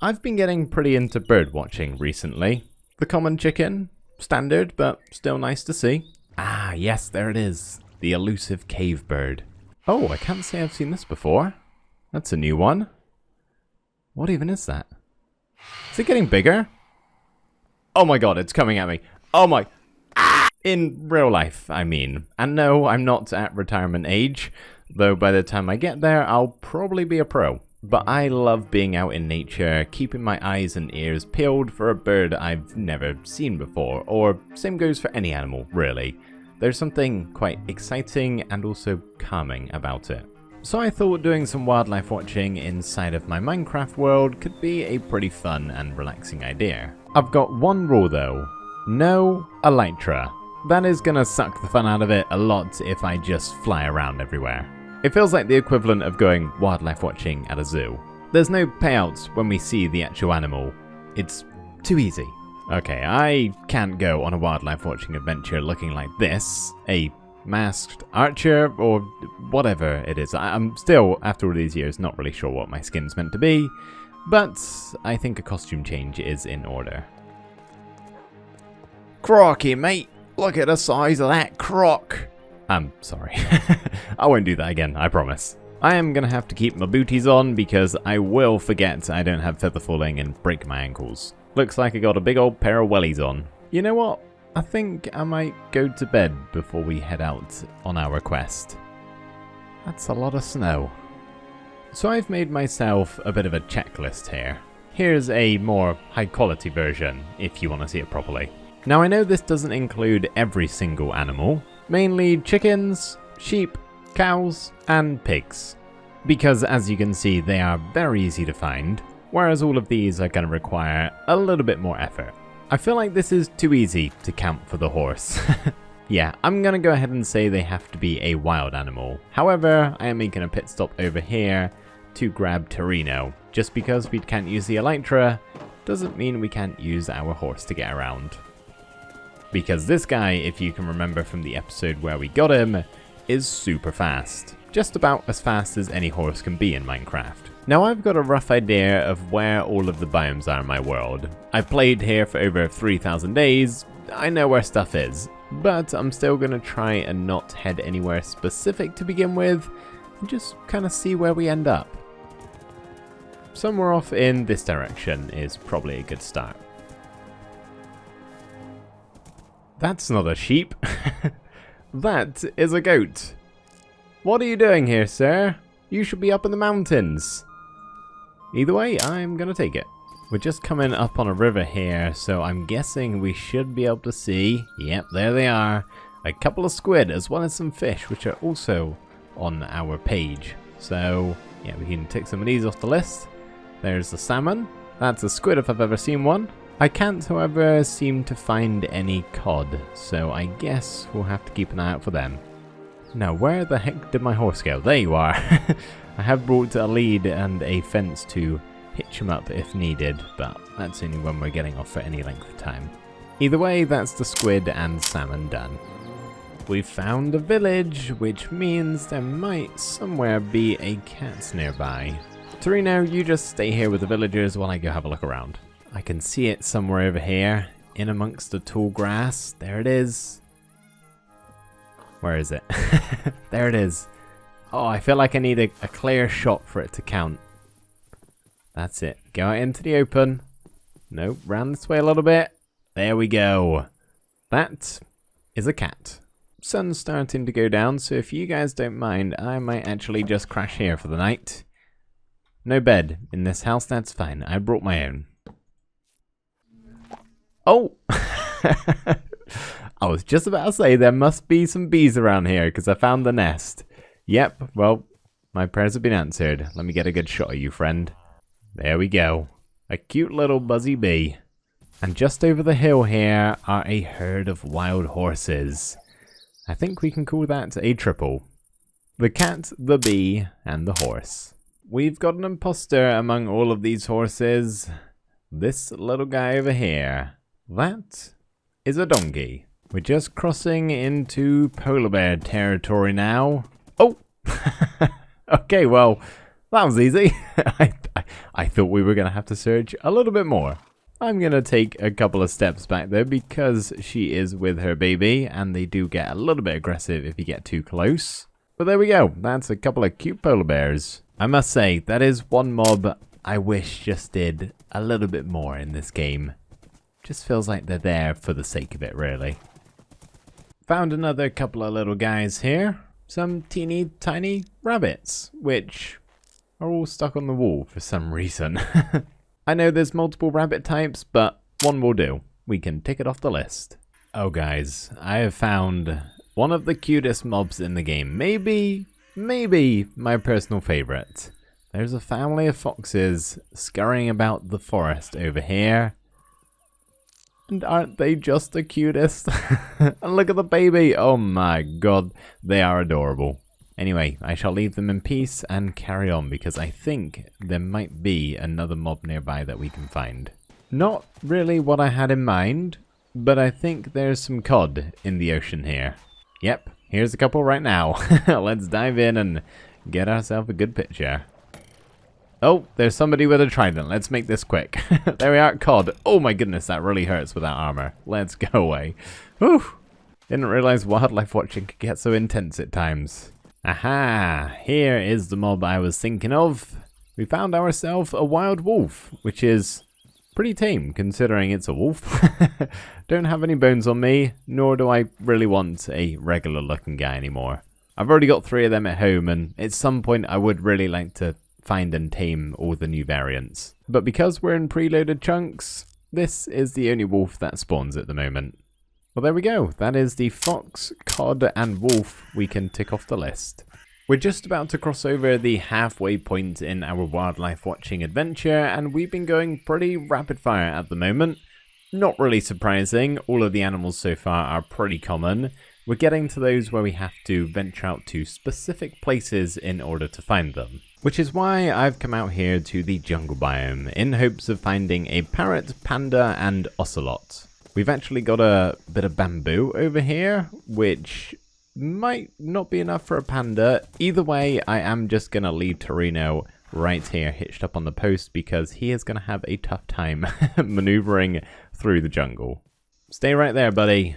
I've been getting pretty into bird watching recently. The common chicken, standard, but still nice to see. Ah, yes, there it is. The elusive cave bird. Oh, I can't say I've seen this before. That's a new one. What even is that? Is it getting bigger? Oh my god, it's coming at me. Oh my... In real life, I mean. And no, I'm not at retirement age, though by the time I get there, I'll probably be a pro. But I love being out in nature, keeping my eyes and ears peeled for a bird I've never seen before, or same goes for any animal, really. There's something quite exciting and also calming about it. So I thought doing some wildlife watching inside of my Minecraft world could be a pretty fun and relaxing idea. I've got one rule though. No elytra. That is gonna suck the fun out of it a lot if I just fly around everywhere. It feels like the equivalent of going wildlife watching at a zoo. There's no payouts when we see the actual animal. It's too easy. Okay, I can't go on a wildlife watching adventure looking like this. A masked archer or whatever it is. I'm still, after all these years, not really sure what my skin's meant to be. But I think a costume change is in order. Crocky, mate! Look at the size of that croc! I'm sorry. I won't do that again, I promise. I am gonna have to keep my booties on because I will forget I don't have feather falling and break my ankles. Looks like I got a big old pair of wellies on. You know what? I think I might go to bed before we head out on our quest. That's a lot of snow. So I've made myself a bit of a checklist here. Here's a more high quality version if you want to see it properly. Now I know this doesn't include every single animal, mainly chickens, sheep, cows, and pigs. Because as you can see, they are very easy to find, whereas all of these are going to require a little bit more effort. I feel like this is too easy to count for the horse. Yeah, I'm going to go ahead and say they have to be a wild animal. However, I am making a pit stop over here to grab Torino. Just because we can't use the elytra doesn't mean we can't use our horse to get around. Because this guy, if you can remember from the episode where we got him, is super fast. Just about as fast as any horse can be in Minecraft. Now I've got a rough idea of where all of the biomes are in my world. I've played here for over 3,000 days, I know where stuff is. But I'm still going to try and not head anywhere specific to begin with, and just kind of see where we end up. Somewhere off in this direction is probably a good start. That's not a sheep. That is a goat. What are you doing here, sir? You should be up in the mountains. Either way, I'm gonna take it. We're just coming up on a river here, so I'm guessing we should be able to see, yep, there they are, a couple of squid as well as some fish, which are also on our page. So, yeah, we can tick some of these off the list. There's the salmon. That's a squid if I've ever seen one. I can't, however, seem to find any cod, so I guess we'll have to keep an eye out for them. Now, where the heck did my horse go? There you are. I have brought a lead and a fence to hitch him up if needed, but that's only when we're getting off for any length of time. Either way, that's the squid and salmon done. We've found a village, which means there might somewhere be a cat nearby. Torino, you just stay here with the villagers while I go have a look around. I can see it somewhere over here, in amongst the tall grass. There it is. Where is it? There it is. Oh, I feel like I need a clear shot for it to count. That's it. Go out into the open. Nope, round this way a little bit. There we go. That is a cat. Sun's starting to go down, so if you guys don't mind, I might actually just crash here for the night. No bed in this house, that's fine. I brought my own. Oh! I was just about to say there must be some bees around here because I found the nest. Yep, well, my prayers have been answered. Let me get a good shot of you, friend. There we go. A cute little buzzy bee. And just over the hill here are a herd of wild horses. I think we can call that a triple. The cat, the bee, and the horse. We've got an imposter among all of these horses. This little guy over here. That is a donkey. We're just crossing into polar bear territory now. Oh! Okay, well, that was easy. I I thought we were going to have to search a little bit more. I'm going to take a couple of steps back though because she is with her baby and they do get a little bit aggressive if you get too close. But there we go. That's a couple of cute polar bears. I must say, that is one mob I wish just did a little bit more in this game. Just feels like they're there for the sake of it, really. Found another couple of little guys here. Some teeny tiny rabbits, which are all stuck on the wall for some reason. I know there's multiple rabbit types, but one will do. We can tick it off the list. Oh guys, I have found one of the cutest mobs in the game. Maybe my personal favorite. There's a family of foxes scurrying about the forest over here. And aren't they just the cutest? And look at the baby. Oh my god, they are adorable. Anyway, I shall leave them in peace and carry on because I think there might be another mob nearby that we can find. Not really what I had in mind, but I think there's some cod in the ocean here. Yep, here's a couple right now. Let's dive in and get ourselves a good picture. Oh, there's somebody with a trident. Let's make this quick. There we are, cod. Oh my goodness, that really hurts without armor. Let's go away. Whew. Didn't realize wildlife watching could get so intense at times. Aha, here is the mob I was thinking of. We found ourselves a wild wolf, which is pretty tame considering it's a wolf. Don't have any bones on me, nor do I really want a regular looking guy anymore. I've already got 3 of them at home, and at some point I would really like to find and tame all the new variants. But because we're in preloaded chunks, this is the only wolf that spawns at the moment. Well, there we go. That is the fox, cod, and wolf we can tick off the list. We're just about to cross over the halfway point in our wildlife watching adventure, and we've been going pretty rapid fire at the moment. Not really surprising. All of the animals so far are pretty common. We're getting to those where we have to venture out to specific places in order to find them. Which is why I've come out here to the jungle biome in hopes of finding a parrot, panda, and ocelot. We've actually got a bit of bamboo over here, which might not be enough for a panda. Either way, I am just going to leave Torino right here hitched up on the post because he is going to have a tough time maneuvering through the jungle. Stay right there, buddy.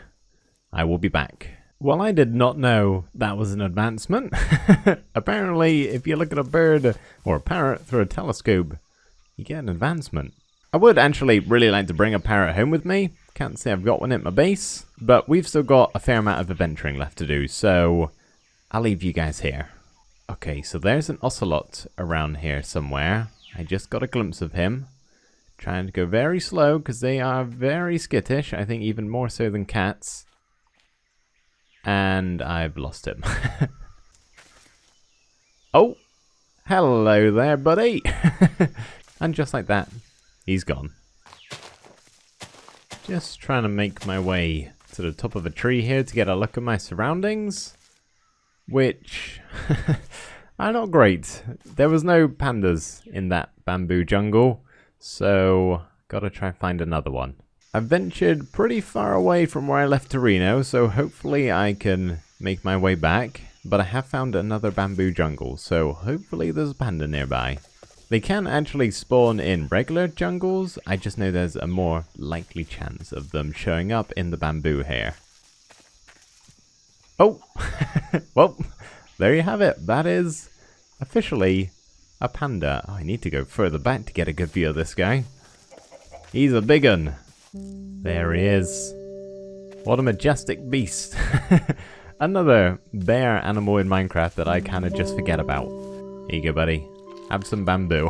I will be back. Well, I did not know that was an advancement. Apparently, if you look at a bird or a parrot through a telescope, you get an advancement. I would actually really like to bring a parrot home with me. Can't say I've got one at my base, but we've still got a fair amount of adventuring left to do, so I'll leave you guys here. Okay, so there's an ocelot around here somewhere. I just got a glimpse of him. Trying to go very slow because they are very skittish, I think even more so than cats. And I've lost him. Oh, hello there, buddy. And just like that, he's gone. Just trying to make my way to the top of a tree here to get a look at my surroundings, which are not great. There was no pandas in that bamboo jungle, so gotta try and find another one. I've ventured pretty far away from where I left Torino, so hopefully I can make my way back, but I have found another bamboo jungle, so hopefully there's a panda nearby. They can actually spawn in regular jungles, I just know there's a more likely chance of them showing up in the bamboo here. Oh, well, there you have it. That is officially a panda. Oh, I need to go further back to get a good view of this guy. He's a big un. There he is. What a majestic beast. Another bear animal in Minecraft that I kind of just forget about. Here you go, buddy. Have some bamboo.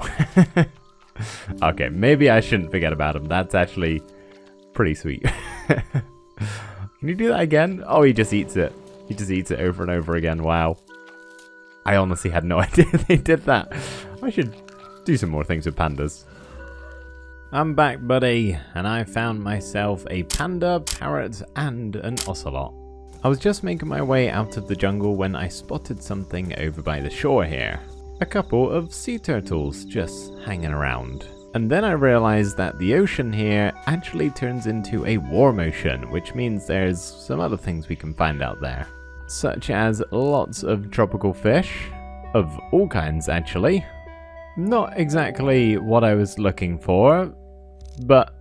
Okay, maybe I shouldn't forget about him. That's actually pretty sweet. Can you do that again? Oh, he just eats it. He just eats it over and over again. Wow. I honestly had no idea they did that. I should do some more things with pandas. I'm back, buddy, and I found myself a panda, parrot, and an ocelot. I was just making my way out of the jungle when I spotted something over by the shore here. A couple of sea turtles just hanging around. And then I realized that the ocean here actually turns into a warm ocean, which means there's some other things we can find out there. Such as lots of tropical fish, of all kinds actually. Not exactly what I was looking for, but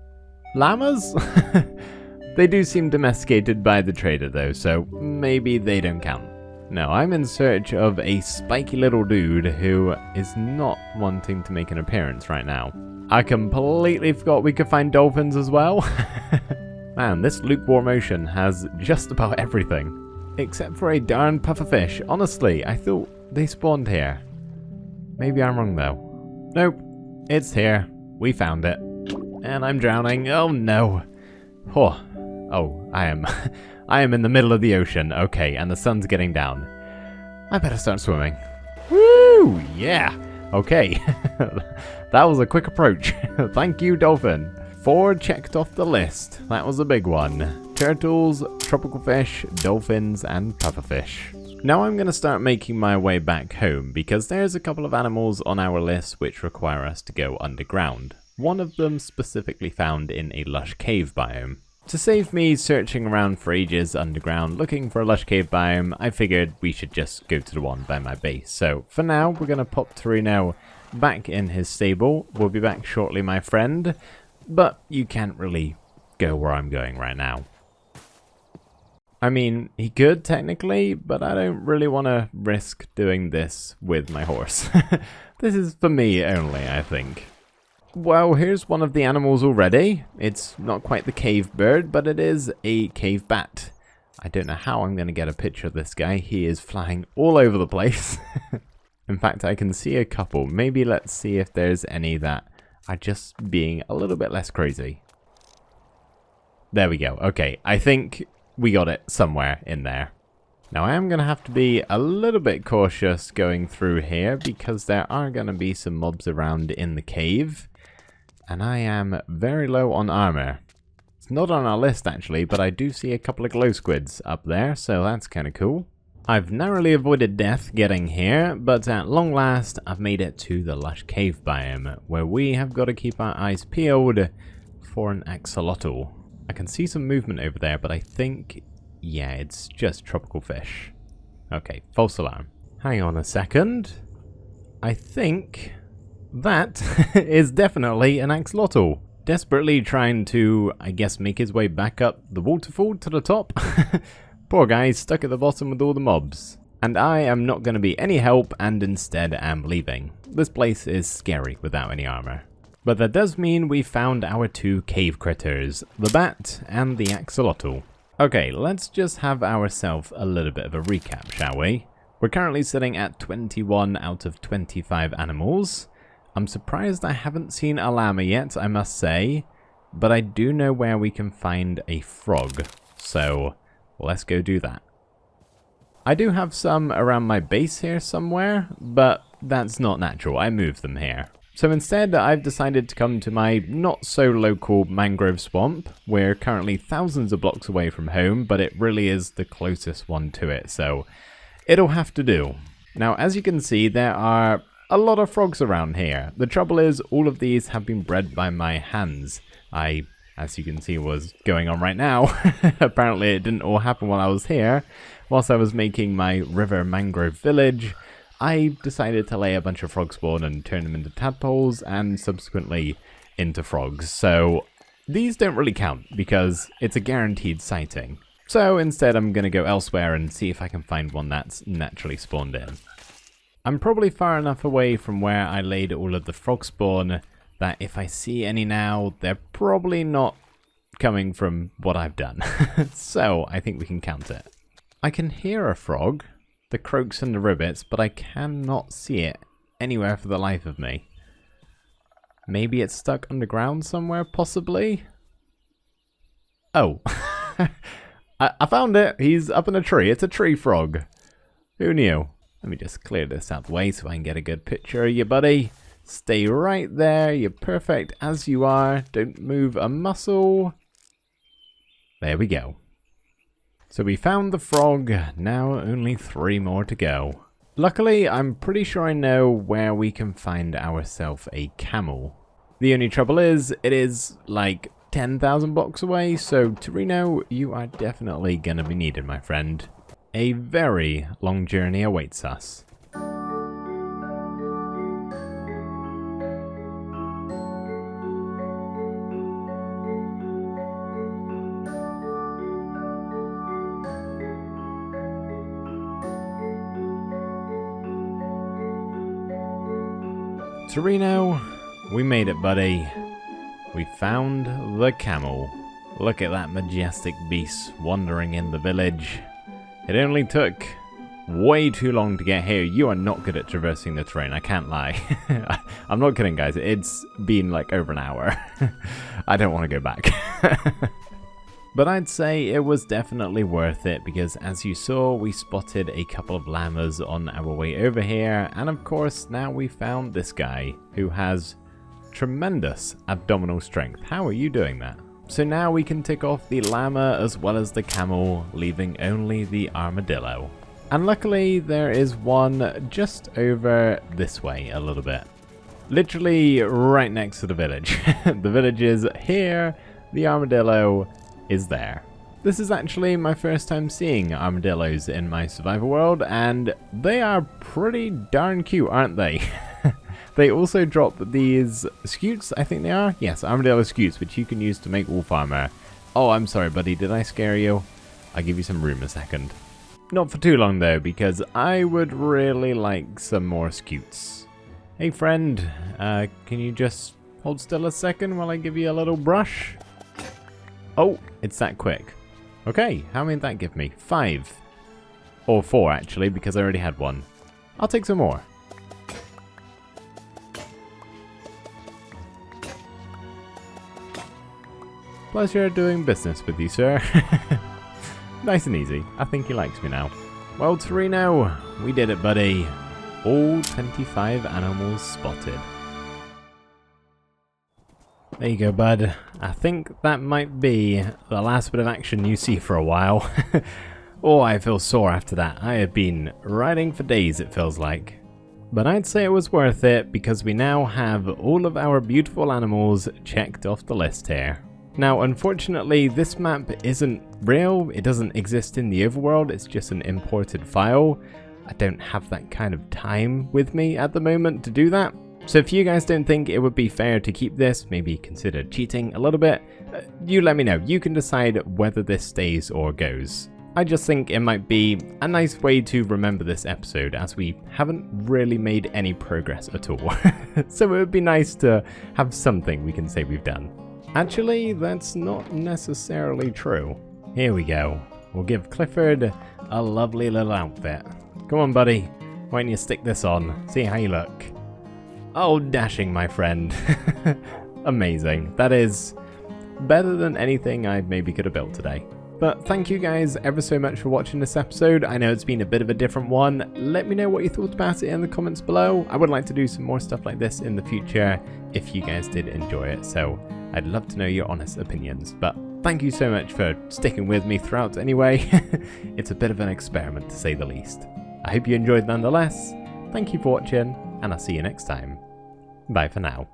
llamas? They do seem domesticated by the trader though, so maybe they don't count. No, I'm in search of a spiky little dude who is not wanting to make an appearance right now. I completely forgot we could find dolphins as well. Man, this lukewarm ocean has just about everything. Except for a darn pufferfish. Honestly, I thought they spawned here. Maybe I'm wrong though. Nope, it's here. We found it. And I'm drowning. Oh no. Oh, I am in the middle of the ocean. Okay, and the sun's getting down. I better start swimming. Woo! Yeah. Okay. That was a quick approach. Thank you, dolphin. 4 checked off the list. That was a big one. Turtles, tropical fish, dolphins, and pufferfish. Now I'm going to start making my way back home because there's a couple of animals on our list which require us to go underground. One of them specifically found in a lush cave biome. To save me searching around for ages underground looking for a lush cave biome, I figured we should just go to the one by my base. So for now, we're going to pop Torino back in his stable. We'll be back shortly, my friend. But you can't really go where I'm going right now. I mean, he could technically, but I don't really want to risk doing this with my horse. This is for me only, I think. Well, here's one of the animals already. It's not quite the cave bird, but it is a cave bat. I don't know how I'm going to get a picture of this guy. He is flying all over the place. In fact, I can see a couple. Maybe let's see if there's any that are just being a little bit less crazy. There we go. Okay, I think we got it somewhere in there. Now I am going to have to be a little bit cautious going through here because there are going to be some mobs around in the cave. And I am very low on armor. It's not on our list actually, but I do see a couple of glow squids up there, so that's kind of cool. I've narrowly avoided death getting here, but at long last, I've made it to the lush cave biome, where we have got to keep our eyes peeled for an axolotl. I can see some movement over there, but I think, yeah, it's just tropical fish. Okay, false alarm. Hang on a second. I think that is definitely an axolotl. Desperately trying to, I guess, make his way back up the waterfall to the top. Poor guy's stuck at the bottom with all the mobs. And I am not going to be any help and instead am leaving. This place is scary without any armor. But that does mean we found our 2 cave critters, the bat and the axolotl. Okay, let's just have ourselves a little bit of a recap, shall we? We're currently sitting at 21 out of 25 animals. I'm surprised I haven't seen a llama yet, I must say. But I do know where we can find a frog. So let's go do that. I do have some around my base here somewhere, but that's not natural. I moved them here. So instead, I've decided to come to my not-so-local mangrove swamp. We're currently thousands of blocks away from home, but it really is the closest one to it, so it'll have to do. Now, as you can see, there are a lot of frogs around here. The trouble is, all of these have been bred by my hands. As you can see, was going on right now. Apparently it didn't all happen while I was here. Whilst I was making my river mangrove village, I decided to lay a bunch of frog spawn and turn them into tadpoles and subsequently into frogs. So these don't really count because it's a guaranteed sighting. So instead I'm going to go elsewhere and see if I can find one that's naturally spawned in. I'm probably far enough away from where I laid all of the frog spawn that if I see any now, they're probably not coming from what I've done. So I think we can count it. I can hear a frog, the croaks and the ribbits, but I cannot see it anywhere for the life of me. Maybe it's stuck underground somewhere, possibly? Oh. I found it. He's up in a tree. It's a tree frog. Who knew? Let me just clear this out of the way so I can get a good picture of you, buddy. Stay right there. You're perfect as you are. Don't move a muscle. There we go. So we found the frog. Now only 3 more to go. Luckily, I'm pretty sure I know where we can find ourselves a camel. The only trouble is, it is like 10,000 blocks away, so Torino, you are definitely going to be needed, my friend. A very long journey awaits us. Torino, we made it, buddy. We found the camel. Look at that majestic beast wandering in the village. It only took way too long to get here. You are not good at traversing the terrain, I can't lie. I'm not kidding, guys. It's been like over an hour. I don't want to go back. But I'd say it was definitely worth it because, as you saw, we spotted a couple of llamas on our way over here, and of course now we found this guy who has tremendous abdominal strength. How are you doing that? So now we can tick off the llama as well as the camel, leaving only the armadillo. And luckily there is one just over this way a little bit. Literally right next to the village. The village is here, the armadillo is there. This is actually my first time seeing armadillos in my survival world, and they are pretty darn cute, aren't they? They also drop these scutes, I think they are. Yes, armadillo scutes, which you can use to make wolf armor. Oh, I'm sorry, buddy. Did I scare you? I'll give you some room a second. Not for too long, though, because I would really like some more scutes. Hey, friend. Can you just hold still a second while I give you a little brush? Oh, it's that quick. Okay, how many did that give me? 5. Or 4, actually, because I already had one. I'll take some more. Pleasure doing business with you, sir. Nice and easy. I think he likes me now. Well, Torino, we did it, buddy. All 25 animals spotted. There you go, bud. I think that might be the last bit of action you see for a while. Oh, I feel sore after that. I have been riding for days, it feels like. But I'd say it was worth it because we now have all of our beautiful animals checked off the list here. Now, unfortunately, this map isn't real. It doesn't exist in the overworld. It's just an imported file. I don't have that kind of time with me at the moment to do that. So if you guys don't think it would be fair to keep this, maybe consider cheating a little bit, you let me know. You can decide whether this stays or goes. I just think it might be a nice way to remember this episode, as we haven't really made any progress at all. So it would be nice to have something we can say we've done. Actually, that's not necessarily true. Here we go. We'll give Clifford a lovely little outfit. Come on, buddy. Why don't you stick this on? See how you look. Oh, dashing, my friend. Amazing. That is better than anything I maybe could have built today. But thank you guys ever so much for watching this episode. I know it's been a bit of a different one. Let me know what you thought about it in the comments below. I would like to do some more stuff like this in the future if you guys did enjoy it. So I'd love to know your honest opinions. But thank you so much for sticking with me throughout anyway. It's a bit of an experiment, to say the least. I hope you enjoyed nonetheless. Thank you for watching, and I'll see you next time. Bye for now.